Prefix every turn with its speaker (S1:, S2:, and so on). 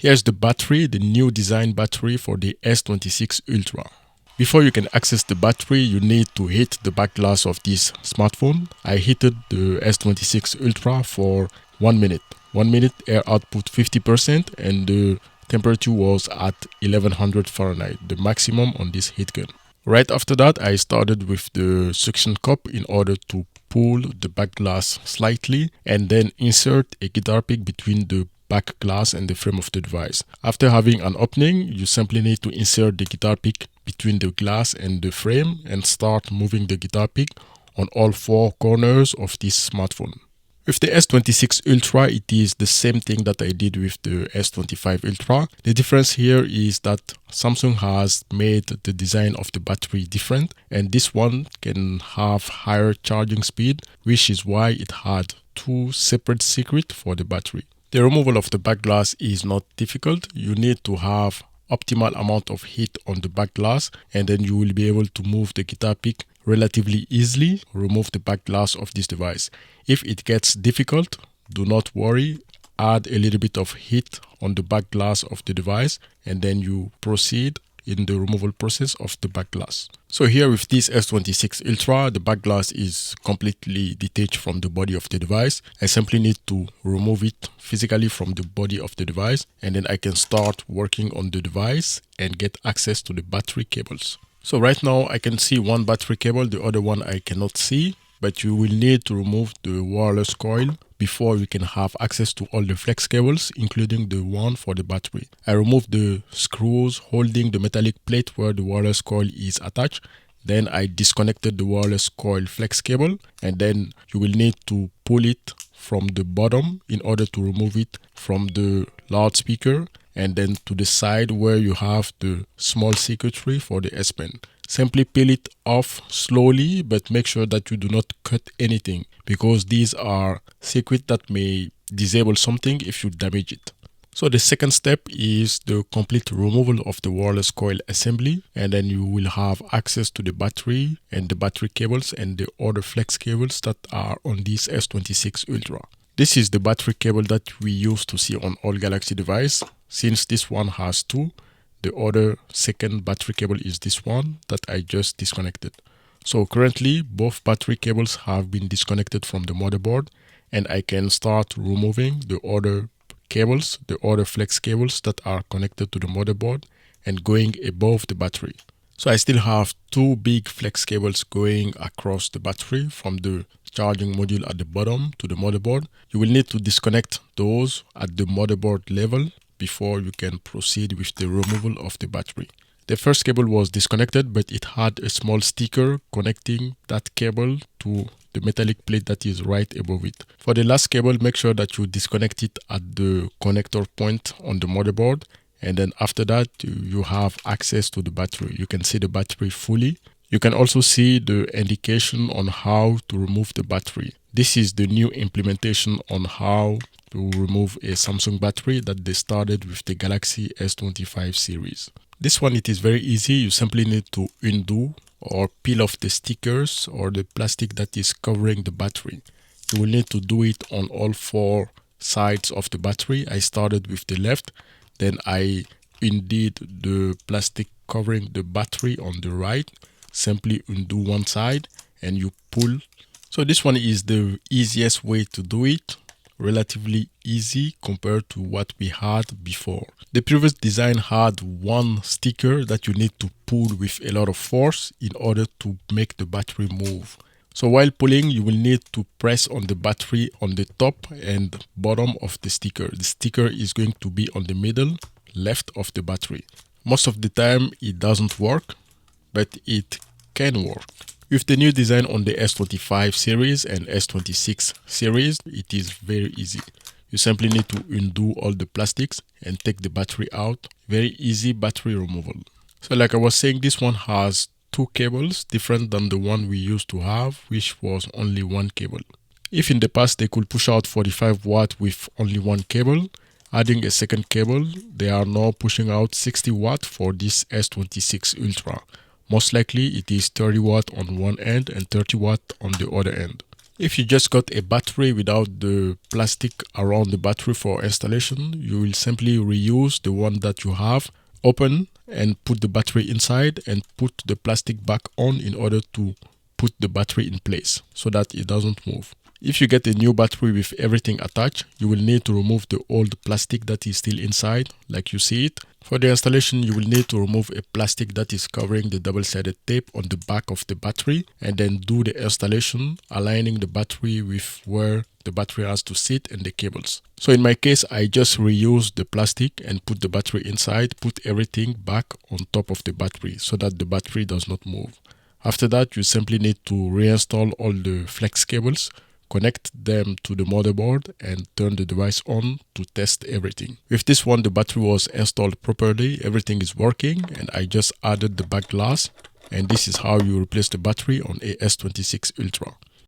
S1: Here's the battery, the new design battery for the S26 Ultra. Before you can access the battery, you need to hit the back glass of this smartphone. I heated the S26 Ultra for 1 minute. 1 minute, air output 50%, and the temperature was at 1100 Fahrenheit, the maximum on this heat gun. Right after that, I started with the suction cup in order to pull the back glass slightly and then insert a guitar pick between the back glass and the frame of the device. After having an opening, you simply need to insert the guitar pick between the glass and the frame and start moving the guitar pick on all four corners of this smartphone. With the S26 Ultra, it is the same thing that I did with the S25 Ultra. The difference here is that Samsung has made the design of the battery different, and this one can have higher charging speed, which is why it had two separate circuits for the battery. The removal of the back glass is not difficult. You need to have optimal amount of heat on the back glass, and then you will be able to move the guitar pick relatively easily, remove the back glass of this device. If it gets difficult, do not worry, add a little bit of heat on the back glass of the device, and then you proceed in the removal process of the back glass. So here with this S26 Ultra, the back glass is completely detached from the body of the device. I simply need to remove it physically from the body of the device, and then I can start working on the device and get access to the battery cables. So right now I can see one battery cable, the other one I cannot see, but you will need to remove the wireless coil before you can have access to all the flex cables, including the one for the battery. I removed the screws holding the metallic plate where the wireless coil is attached. Then I disconnected the wireless coil flex cable, and then you will need to pull it from the bottom in order to remove it from the loudspeaker, and then to the side where you have the small circuitry for the S Pen. Simply peel it off slowly, but make sure that you do not cut anything, because these are circuits that may disable something if you damage it. So the second step is the complete removal of the wireless coil assembly, and then you will have access to the battery and the battery cables and the other flex cables that are on this S26 Ultra. This is the battery cable that we used to see on all Galaxy devices. Since this one has two, the other second battery cable is this one that I just disconnected. So currently both battery cables have been disconnected from the motherboard, and I can start removing the other cables, the other flex cables that are connected to the motherboard and going above the battery. So I still have two big flex cables going across the battery from the charging module at the bottom to the motherboard. You will need to disconnect those at the motherboard level before you can proceed with the removal of the battery. The first cable was disconnected, but it had a small sticker connecting that cable to the metallic plate that is right above it. For the last cable, make sure that you disconnect it at the connector point on the motherboard, and then after that you have access to the battery. You can see the battery fully. You can also see the indication on how to remove the battery. This is the new implementation on how to remove a Samsung battery that they started with the Galaxy S25 series. This one, it is very easy. You simply need to undo or peel off the stickers or the plastic that is covering the battery. You will need to do it on all four sides of the battery. I started with the left, then I undid the plastic covering the battery on the right. Simply undo one side and you pull. So this one is the easiest way to do it. Relatively easy compared to what we had before. The previous design had one sticker that you need to pull with a lot of force in order to make the battery move. So while pulling, you will need to press on the battery on the top and bottom of the sticker. The sticker is going to be on the middle left of the battery. Most of the time it doesn't work, but it can work. With the new design on the S25 series and S26 series, it is very easy. You simply need to undo all the plastics and take the battery out. Very easy battery removal. So like I was saying, this one has two cables, different than the one we used to have, which was only one cable. If in the past they could push out 45 watt with only one cable, adding a second cable, they are now pushing out 60 watt for this S26 Ultra. Most likely it is 30 watt on one end and 30 watt on the other end. If you just got a battery without the plastic around the battery for installation, you will simply reuse the one that you have, open and put the battery inside and put the plastic back on in order to put the battery in place so that it doesn't move. If you get a new battery with everything attached, you will need to remove the old plastic that is still inside, like you see it. For the installation, you will need to remove a plastic that is covering the double-sided tape on the back of the battery and then do the installation, aligning the battery with where the battery has to sit and the cables. So in my case, I just reused the plastic and put the battery inside, put everything back on top of the battery so that the battery does not move. After that, you simply need to reinstall all the flex cables, connect them to the motherboard and turn the device on to test everything. With this one, the battery was installed properly, everything is working, and I just added the back glass, and this is how you replace the battery on a S26 Ultra.